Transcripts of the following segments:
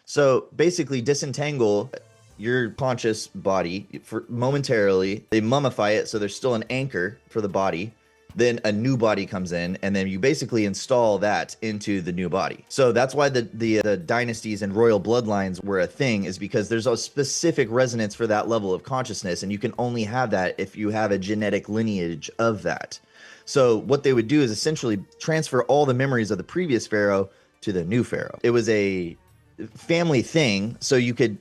So basically, disentangle your conscious body for momentarily. They mummify it, so there's still an anchor for the body. Then a new body comes in, and then you basically install that into the new body. So that's why the dynasties and royal bloodlines were a thing, is because there's a specific resonance for that level of consciousness, and you can only have that if you have a genetic lineage of that. So what they would do is essentially transfer all the memories of the previous pharaoh to the new pharaoh. It was a family thing, so you could,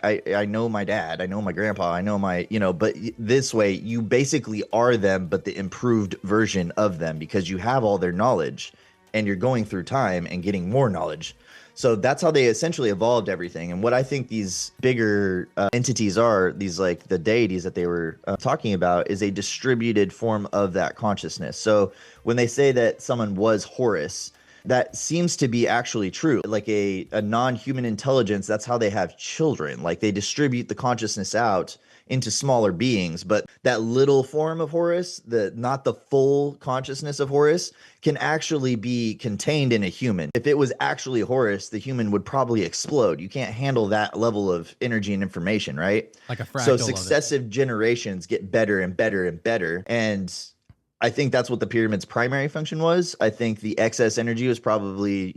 I know my dad, I know my grandpa, I know my, but this way you basically are them, but the improved version of them, because you have all their knowledge and you're going through time and getting more knowledge. So that's how they essentially evolved everything. And what I think these bigger entities are, these like the deities that they were talking about, is a distributed form of that consciousness. So when they say that someone was Horus, that seems to be actually true. Like a non-human intelligence, that's how they have children. Like they distribute the consciousness out into smaller beings, but that little form of Horus, not the full consciousness of Horus, can actually be contained in a human. If it was actually Horus, the human would probably explode. You can't handle that level of energy and information, right? Like a fractal So of it. successive generations get better and better and better. And I think that's what the pyramid's primary function was. I think the excess energy was probably,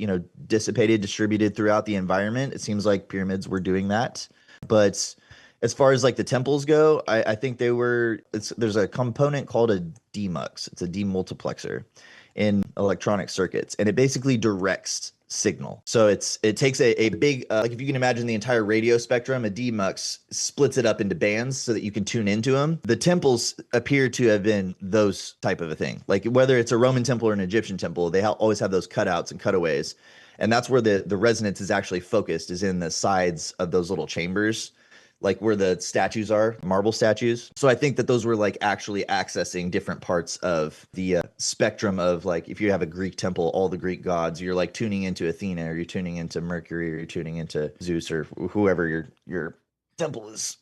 dissipated, distributed throughout the environment. It seems like pyramids were doing that. But as far as like the temples go, I think there's a component called a demux. It's a demultiplexer in electronic circuits, and it basically directs signal. So it takes a big, like if you can imagine the entire radio spectrum, a demux splits it up into bands so that you can tune into them. The temples appear to have been those type of a thing. Like whether it's a Roman temple or an Egyptian temple, they always have those cutouts and cutaways. And that's where the resonance is actually focused, is in the sides of those little chambers, like where the statues are, marble statues. So I think that those were like actually accessing different parts of the spectrum of, like, if you have a Greek temple, all the Greek gods, you're like tuning into Athena, or you're tuning into Mercury, or you're tuning into Zeus, or whoever your temple is